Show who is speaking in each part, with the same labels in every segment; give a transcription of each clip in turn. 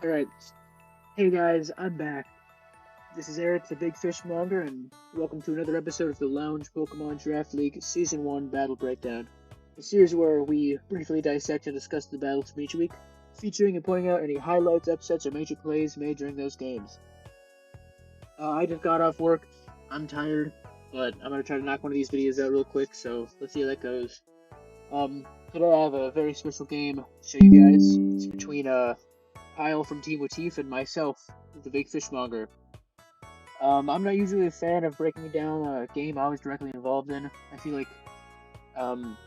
Speaker 1: Alright, hey guys, I'm back. This is Eric, the Big Fishmonger, and welcome to another episode of the Lounge Pokemon Draft League Season 1 Battle Breakdown, a series where we briefly dissect and discuss the battles from each week, featuring and pointing out any highlights, upsets, or major plays made during those games. I just got off work, I'm tired, but I'm gonna try to knock one of these videos out real quick, so let's see how that goes. Today I have a very special game to show you guys. It's between, Kyle from Team Latif and myself, the Big Fishmonger. I'm not usually a fan of breaking down a game I was directly involved in. I feel like, um,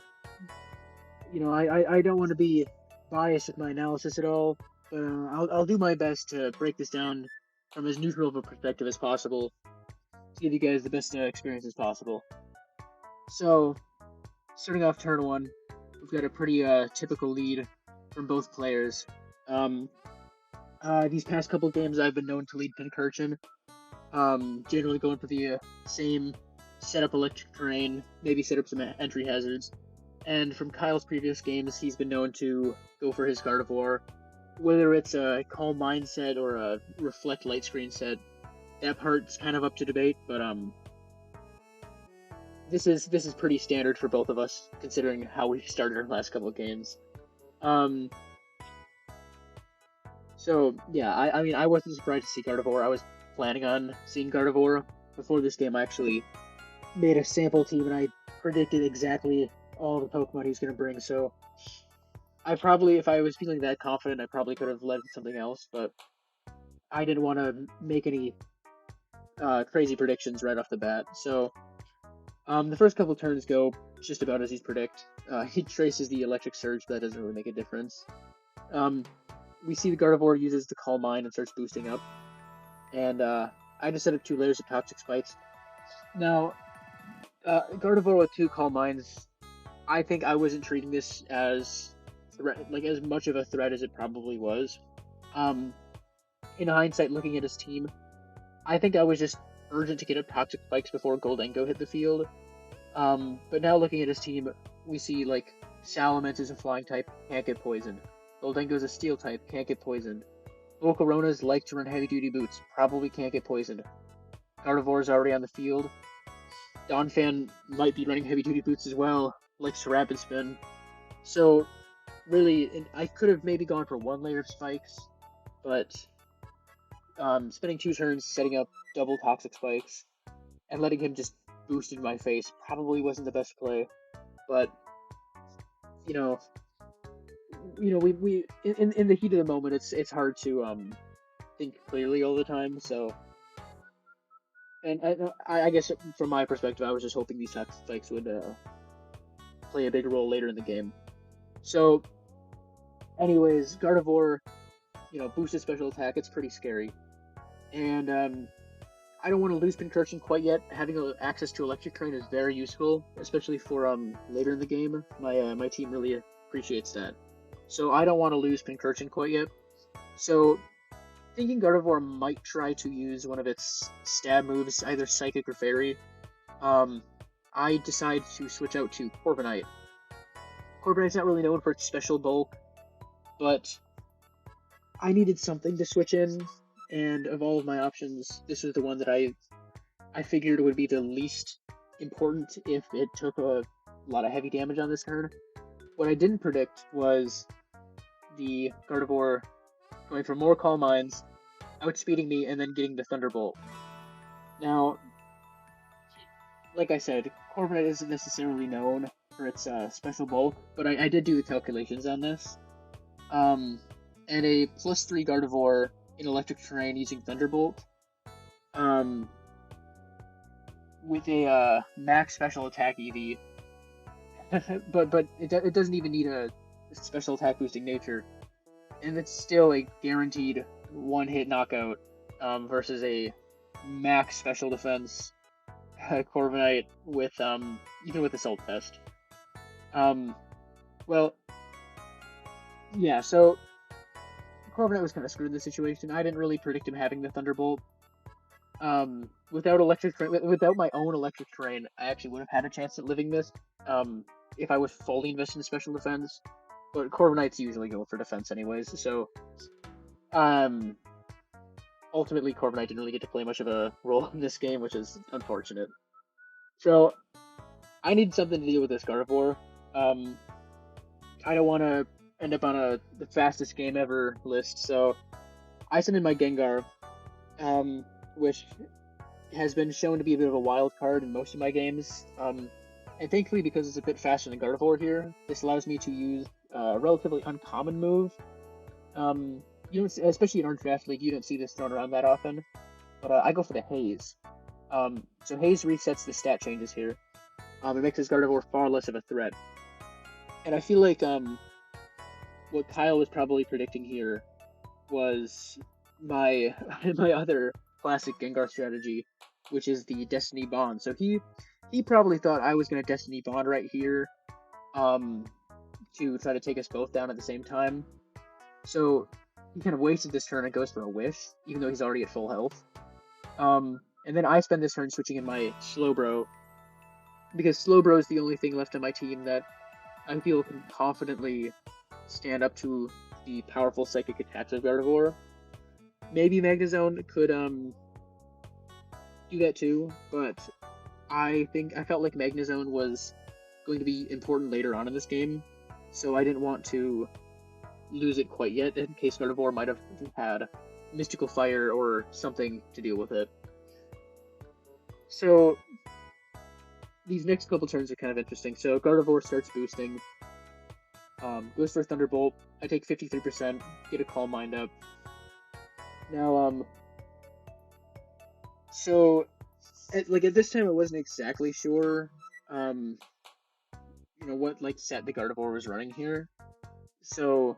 Speaker 1: I don't want to be biased with my analysis at all, but I'll do my best to break this down from as neutral of a perspective as possible to give you guys the best experience as possible. So, starting off turn one, we've got a pretty typical lead from both players. Um, these past couple games, I've been known to lead Pincurchin. Generally going for the same setup electric terrain, maybe set up some entry hazards. And from Kyle's previous games, he's been known to go for his Gardevoir. Whether it's a Calm Mind set or a Reflect Light Screen set, that part's kind of up to debate, but this is pretty standard for both of us, considering how we started our last couple of games. Um, so yeah, I mean, I wasn't surprised to see Gardevoir. I was planning on seeing Gardevoir before this game. I actually made a sample team and I predicted exactly all the Pokemon he's going to bring. So I probably, if I was feeling that confident, I probably could have led with something else, but I didn't want to make any crazy predictions right off the bat. So the first couple turns go just about as he'd predict. He traces the Electric Surge, but that doesn't really make a difference. We see the Gardevoir uses the Calm Mind and starts boosting up. And I just set up 2 layers of Toxic Spikes. Now, Gardevoir with 2 Calm Minds, I think I wasn't treating this as as much of a threat as it probably was. In hindsight, looking at his team, I think I was just urgent to get up Toxic Spikes before Goldengo hit the field. But now looking at his team, we see like Salamence is a flying type, can't get poisoned. Goldengo's a steel type, can't get poisoned. Volcaronas like to run heavy duty boots, probably can't get poisoned. Gardevoir's already on the field. Donphan might be running heavy duty boots as well, likes to rapid spin. So really, I could have maybe gone for 1 layer of spikes, but spending 2 turns setting up double toxic spikes and letting him just boost in my face probably wasn't the best play. But you know, we in the heat of the moment, it's hard to think clearly all the time. So, and I guess from my perspective, I was just hoping these toxic spikes would play a big role later in the game. So, anyways, Gardevoir, boosted special attack. It's pretty scary, and I don't want to lose Pincurchin quite yet. Having access to Electric Terrain is very useful, especially for later in the game. My team really appreciates that. So I don't want to lose Pincurchin quite yet. So thinking Gardevoir might try to use one of its stab moves, either Psychic or Fairy, I decide to switch out to Corviknight. Corviknight's not really known for its special bulk, but I needed something to switch in, and of all of my options, this was the one that I figured would be the least important if it took a lot of heavy damage on this turn. What I didn't predict was the Gardevoir going for more Calm Minds, outspeeding me, and then getting the Thunderbolt. Now, like I said, Corviknight isn't necessarily known for its special bulk, but I did do the calculations on this. And a +3 Gardevoir in electric terrain using Thunderbolt, with a max special attack EV, but it doesn't even need a special attack boosting nature, and it's still a guaranteed 1-hit knockout versus a max special defense Corviknight with even with Assault Vest. Well, yeah, so Corviknight was kind of screwed in this situation. I didn't really predict him having the Thunderbolt. Without my own electric terrain, I actually would have had a chance at living this if I was fully invested in special defense. But Corviknights usually go for defense anyways, so Um, ultimately, Corviknight didn't really get to play much of a role in this game, which is unfortunate. So I need something to deal with this Gardevoir. Um, I don't want to end up on the fastest game ever list, so I sent in my Gengar, which has been shown to be a bit of a wild card in most of my games. And thankfully, because it's a bit faster than Gardevoir here, this allows me to use a relatively uncommon move. You don't, especially in Orange Draft League, you don't see this thrown around that often. But I go for the Haze. So Haze resets the stat changes here. It makes this Gardevoir far less of a threat. And I feel like what Kyle was probably predicting here was my my other classic Gengar strategy, which is the Destiny Bond. So he probably thought I was gonna Destiny Bond right here, to try to take us both down at the same time. So he kind of wasted this turn and goes for a Wish, even though he's already at full health. And then I spend this turn switching in my Slowbro, because Slowbro is the only thing left on my team that I feel can confidently stand up to the powerful psychic attacks of Gardevoir. Maybe Magnezone could do that too, but I felt like Magnezone was going to be important later on in this game, so I didn't want to lose it quite yet in case Gardevoir might have had Mystical Fire or something to deal with it. So these next couple turns are kind of interesting. So Gardevoir starts boosting, goes for Thunderbolt. I take 53%, get a Calm Mind up. Now, so at this time, I wasn't exactly sure, what set the Gardevoir was running here. So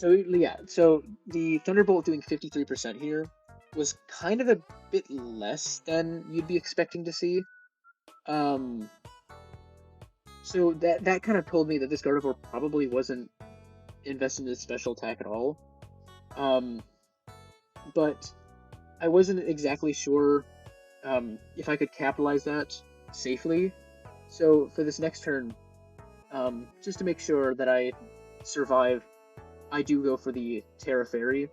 Speaker 1: yeah, so the Thunderbolt doing 53% here was kind of a bit less than you'd be expecting to see. So that kind of told me that this Gardevoir probably wasn't invested in this special attack at all. But I wasn't exactly sure if I could capitalize that safely. So for this next turn, just to make sure that I survive, I do go for the Terra Fairy.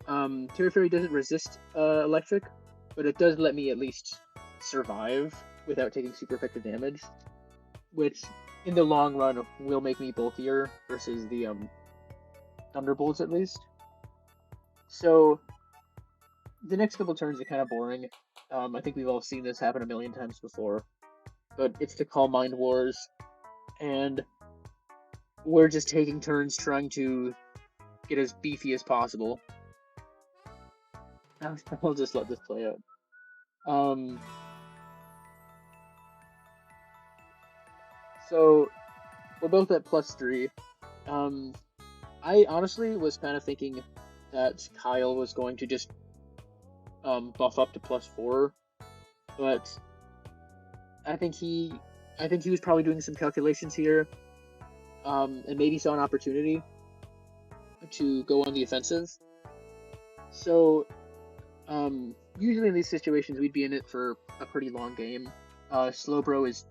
Speaker 1: Terra Fairy doesn't resist electric, but it does let me at least survive without taking super effective damage, which in the long run will make me bulkier versus the Thunderbolts at least. So the next couple turns are kind of boring. I think we've all seen this happen a million times before, but it's the Calm Mind Wars, and we're just taking turns trying to get as beefy as possible. I'll just let this play out. So we're both at +3. I honestly was kind of thinking that Kyle was going to just buff up to +4, but I think he was probably doing some calculations here, and maybe saw an opportunity to go on the offensive. So usually in these situations we'd be in it for a pretty long game. Slowbro is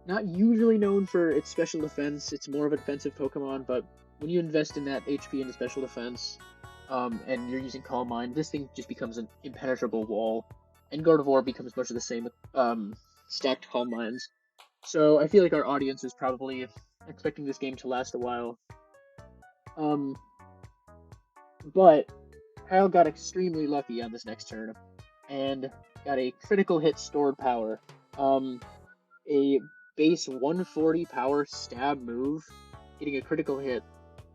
Speaker 1: not usually known for its special defense. It's more of a defensive Pokemon, but when you invest in that HP into special defense, and you're using Calm Mind, this thing just becomes an impenetrable wall, and Gardevoir becomes much of the same with stacked Calm Minds. So I feel like our audience is probably expecting this game to last a while. But Kyle got extremely lucky on this next turn, and got a critical hit stored power. A base 140 power stab move, getting a critical hit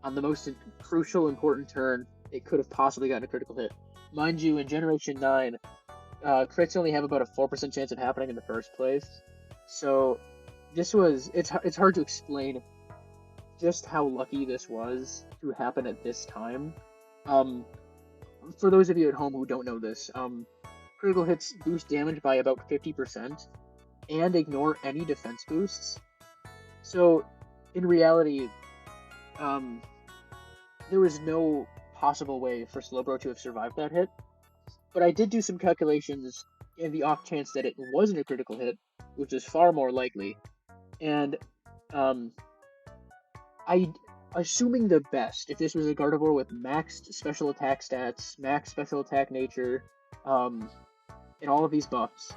Speaker 1: on the most crucial, important turn it could have possibly gotten a critical hit. Mind you, in Generation 9, crits only have about a 4% chance of happening in the first place. So it's hard to explain just how lucky this was to happen at this time. For those of you at home who don't know this, critical hits boost damage by about 50% and ignore any defense boosts. So in reality, there was no possible way for Slowbro to have survived that hit. But I did do some calculations in the off chance that it wasn't a critical hit, which is far more likely. And I assuming the best, if this was a Gardevoir with maxed special attack stats, max special attack nature, and all of these buffs,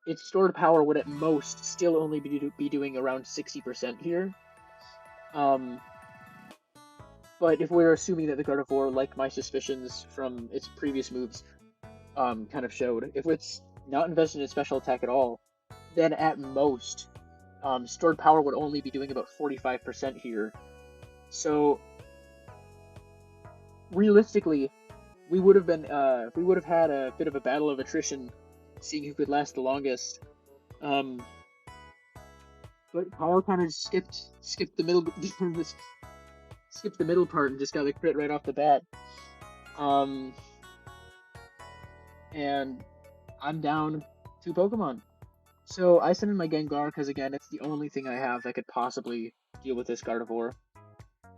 Speaker 1: its stored power would at most still only be doing around 60% here. But if we're assuming that the Gardevoir, like my suspicions from its previous moves, kind of showed, if it's not invested in special attack at all, then at most, stored power would only be doing about 45% here. So, realistically, we would have been, we would have had a bit of a battle of attrition, seeing who could last the longest. But Kyle kind of skipped the middle, skipped the middle part and just got the crit right off the bat. And I'm down 2 Pokemon. So I send in my Gengar because, again, it's the only thing I have that could possibly deal with this Gardevoir.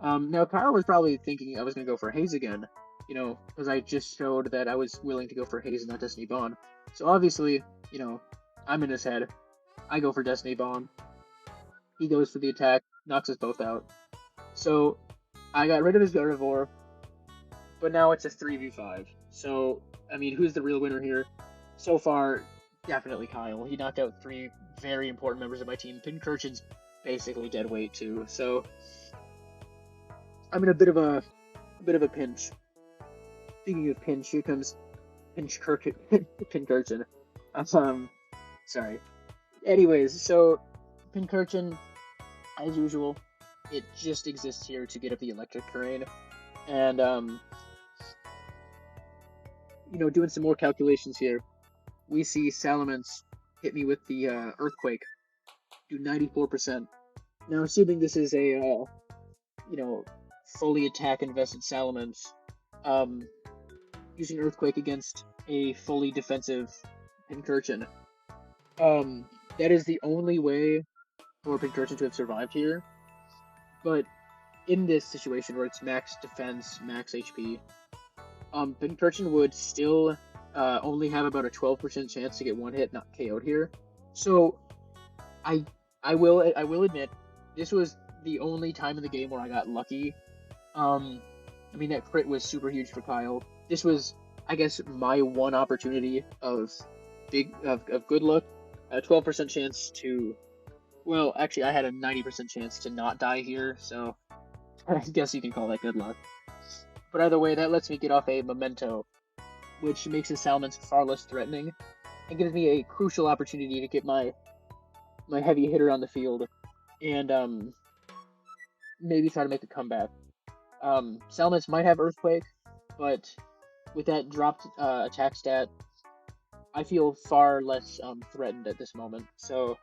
Speaker 1: Now, Kyle was probably thinking I was going to go for Haze again, you know, because I just showed that I was willing to go for Haze and not Destiny Bond. So obviously, you know, I'm in his head. I go for Destiny Bond. He goes for the attack, knocks us both out. So I got rid of his Gardevoir, but now it's a 3v5. So, I mean, who's the real winner here? So far, definitely Kyle. He knocked out 3 very important members of my team. Pincurchin's basically dead weight too, so I'm in a bit of a pinch. Speaking of pinch, here comes Pincurchin. Sorry. Anyways, so Pincurchin, as usual, it just exists here to get up the electric terrain, and you know, doing some more calculations here, we see Salamence hit me with the Earthquake, do 94%. Now, assuming this is a, you know, fully attack invested Salamence, using Earthquake against a fully defensive Pincurchin, that is the only way for Pincurchin to have survived here. But in this situation where it's max defense, max HP, Pincurchin would still only have about a 12% chance to get one hit, not KO'd here. So I will admit, this was the only time in the game where I got lucky. I mean, that crit was super huge for Kyle. This was, I guess, my one opportunity of good luck. A 12% chance to, well, actually, I had a 90% chance to not die here, so I guess you can call that good luck. But either way, that lets me get off a Memento, which makes his Salamence far less threatening, and gives me a crucial opportunity to get my heavy hitter on the field, and maybe try to make a comeback. Salamence might have Earthquake, but with that dropped attack stat, I feel far less threatened at this moment. So,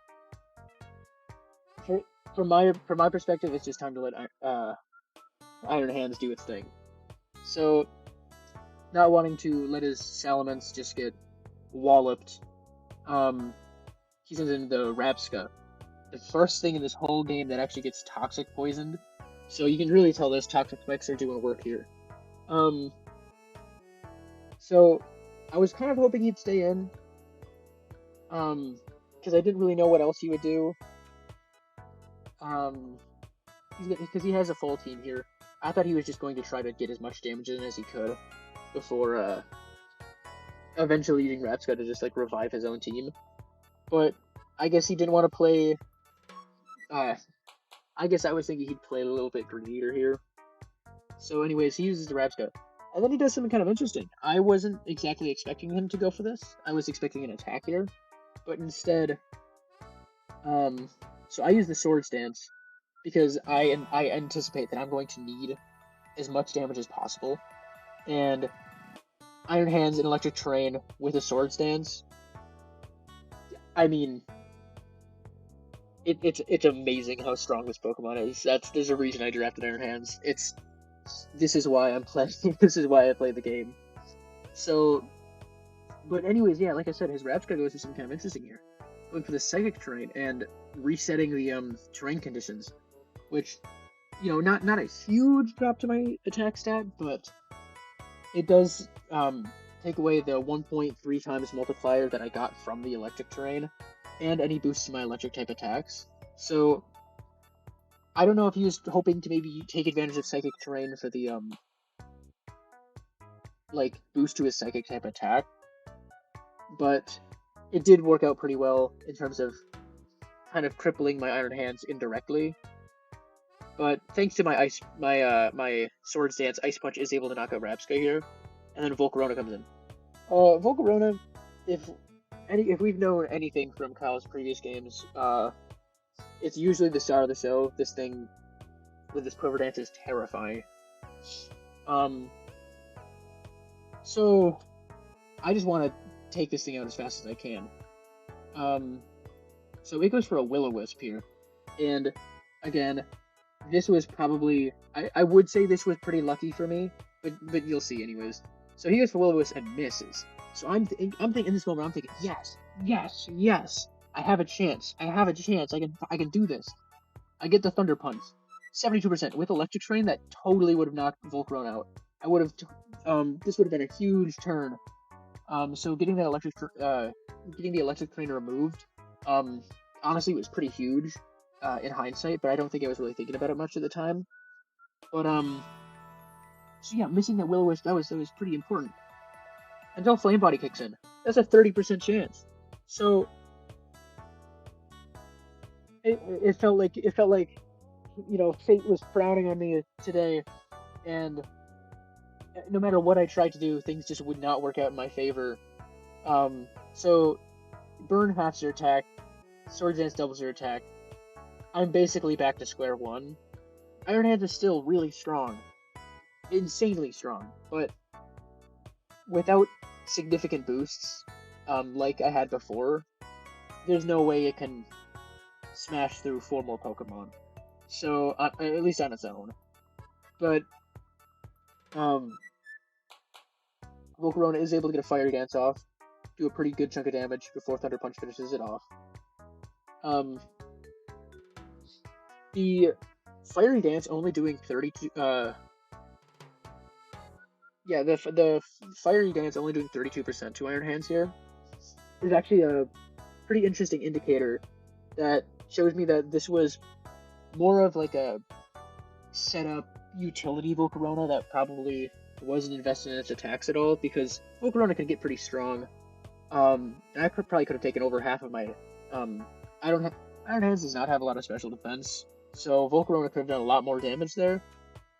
Speaker 1: from my perspective, it's just time to let Iron Hands do its thing. So, not wanting to let his Salamence just get walloped, he sends in the Rabsca, the first thing in this whole game that actually gets toxic poisoned. So you can really tell those toxic mechs are doing work here. So I was kind of hoping he'd stay in, because I didn't really know what else he would do. Because he has a full team here. I thought he was just going to try to get as much damage in as he could before eventually using Rabsca to just like revive his own team. But I guess he didn't want to play. I guess I was thinking he'd play a little bit greedier here. So, anyways, he uses the Rabsca, and then he does something kind of interesting. I wasn't exactly expecting him to go for this. I was expecting an attack here, but instead, so I use the Swords Dance because I anticipate that I'm going to need as much damage as possible, and Iron Hands and Electric Terrain with a Swords Dance. I mean, it's amazing how strong this Pokemon is. There's a reason I drafted Iron Hands. This is why I'm playing. This is why I play the game. So, but anyways, yeah, like I said, his Rabsca goes for something kind of interesting here, going for the Psychic Terrain and resetting the terrain conditions, which, you know, not a huge drop to my attack stat, but it does take away the 1.3 times multiplier that I got from the electric terrain, and any boosts to my electric type attacks. So I don't know if he was hoping to maybe take advantage of Psychic Terrain for the, like, boost to his Psychic type attack, but it did work out pretty well in terms of kind of crippling my Iron Hands indirectly. But thanks to my Swords Dance, Ice Punch is able to knock out Rabsca here, and then Volcarona comes in. Volcarona, if we've known anything from Kyle's previous games, it's usually the star of the show. This thing with this Quiver Dance is terrifying. So I just want to take this thing out as fast as I can. So it goes for a Will-O-Wisp here, and again, this was probably, I would say this was pretty lucky for me, but you'll see anyways. So he goes for Will-O-Wisp and misses. So I'm thinking in this moment, I'm thinking, yes, I have a chance, I can do this. I get the Thunder Punch, 72% with Electric Terrain. That totally would have knocked Volcarona out. I would have, this would have been a huge turn. So getting the Electric Terrain removed, honestly was pretty huge. In hindsight, but I don't think I was really thinking about it much at the time. But so yeah, missing that Will-O-Wisp, that was pretty important. Until Flame Body kicks in, that's a 30% chance. So it felt like fate was frowning on me today, and no matter what I tried to do, things just would not work out in my favor. So burn halves your attack, Swords Dance doubles your attack. I'm basically back to square one. Iron Hands is still really strong. Insanely strong. But without significant boosts, like I had before, there's no way it can smash through 4 more Pokemon. So, at least on its own. But, Volcarona is able to get a Fire Dance off, do a pretty good chunk of damage before Thunder Punch finishes it off. The Fiery Dance only doing 32, the Fiery Dance only doing 32% to Iron Hands here is actually a pretty interesting indicator that shows me that this was more of like a setup utility Volcarona that probably wasn't invested in its attacks at all, because Volcarona can get pretty strong. And I probably could have taken over half of my, Iron Hands does not have a lot of special defense, so Volcarona could have done a lot more damage there.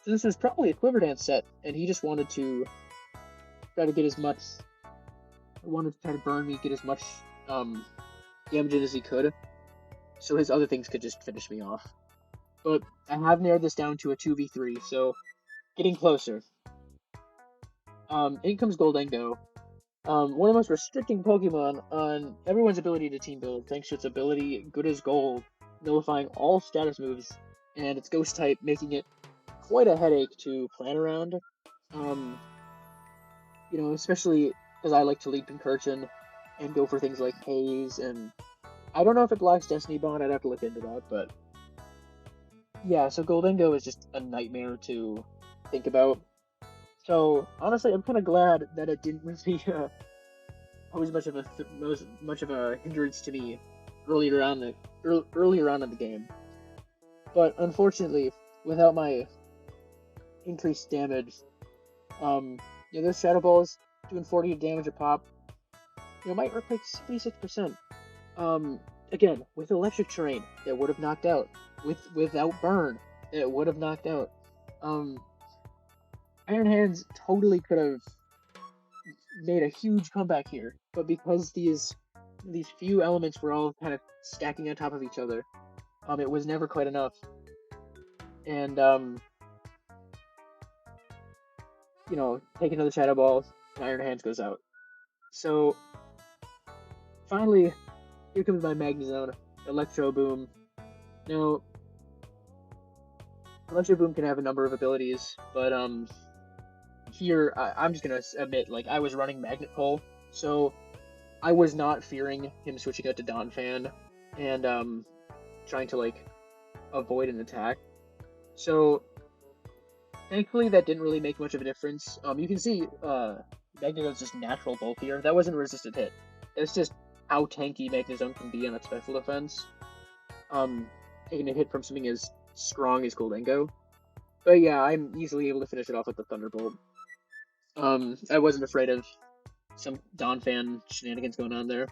Speaker 1: So this was probably a Quiver Dance set, and he just wanted to try to get as much, burn me, get as much damage in as he could, so his other things could just finish me off. But I have narrowed this down to a 2v3, so getting closer. In comes Gholdengo. One of the most restricting Pokemon on everyone's ability to team build, thanks to its ability Good as Gold, nullifying all status moves, and its Ghost type, making it quite a headache to plan around. Especially because I like to Leap Incursion and go for things like Haze, and I don't know if it blocks Destiny Bond, I'd have to look into that, but yeah, so Gholdengo is just a nightmare to think about. So honestly, I'm kind of glad that it didn't really pose much of a hindrance to me earlier on in the game. But unfortunately, without my increased damage, those Shadow Balls doing 40 damage a pop, my Earthquake's 76%. Again, with Electric Terrain, it would have knocked out. Without Burn, it would have knocked out. Iron Hands totally could have made a huge comeback here, but because these few elements were all kind of stacking on top of each other, it was never quite enough. And take another Shadow Ball, and Iron Hands goes out. So finally, here comes my Magnezone, Electro Boom. Now, Electro Boom can have a number of abilities, but here I'm just gonna admit, I was running Magnet Pull, so I was not fearing him switching out to Donphan and trying to avoid an attack. So thankfully that didn't really make much of a difference. You can see Magnezone's just natural bulkier. That wasn't a resisted hit. It's just how tanky Magnezone can be on its special defense. Taking a hit from something as strong as Goldengo. But yeah, I'm easily able to finish it off with the Thunderbolt. I wasn't afraid of some Donphan shenanigans going on there.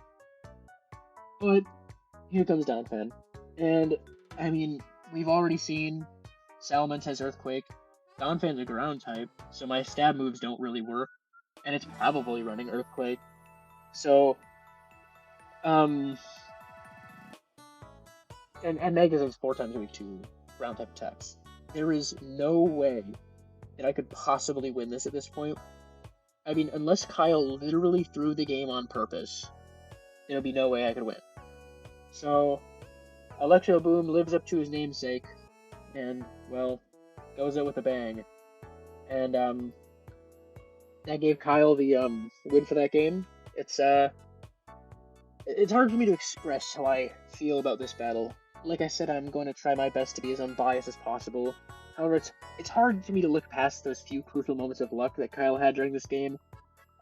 Speaker 1: But here comes Donphan. And, I mean, we've already seen Salamence has Earthquake. Donphan's a ground type, so my stab moves don't really work. And it's probably running Earthquake. So, and Magazines 4 times a week to ground type attacks. There is no way that I could possibly win this at this point. I mean, unless Kyle literally threw the game on purpose, there'll be no way I could win. So, Electro Boom lives up to his namesake, and, well, goes out with a bang. And, that gave Kyle the, win for that game. It's hard for me to express how I feel about this battle. Like I said, I'm going to try my best to be as unbiased as possible. However, it's hard for me to look past those few crucial moments of luck that Kyle had during this game.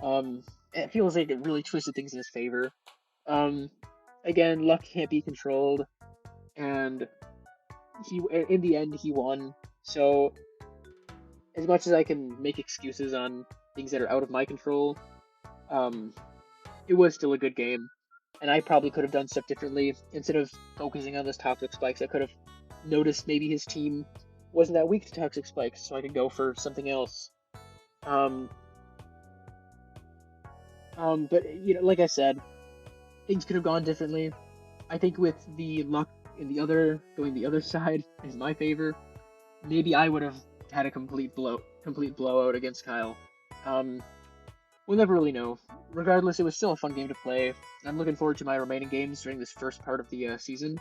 Speaker 1: It feels like it really twisted things in his favor. Again, luck can't be controlled, and in the end, he won. So, as much as I can make excuses on things that are out of my control, it was still a good game. And I probably could have done stuff differently. Instead of focusing on those toxic spikes, I could have noticed maybe his team wasn't that weak to toxic spikes, so I could go for something else. But you know, like I said, things could have gone differently. I think with the luck in going the other side in my favor, maybe I would have had a complete blowout against Kyle. We'll never really know. Regardless, it was still a fun game to play. I'm looking forward to my remaining games during this first part of the season.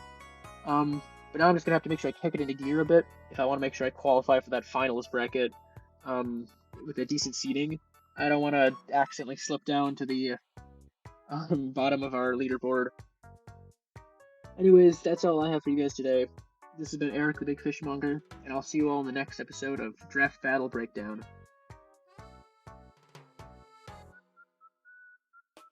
Speaker 1: But now I'm just gonna have to make sure I kick it into gear a bit if I want to make sure I qualify for that finals bracket with a decent seeding. I don't want to accidentally slip down to the bottom of our leaderboard. Anyways, that's all I have for you guys today. This has been Eric the Big Fishmonger, and I'll see you all in the next episode of Draft Battle Breakdown.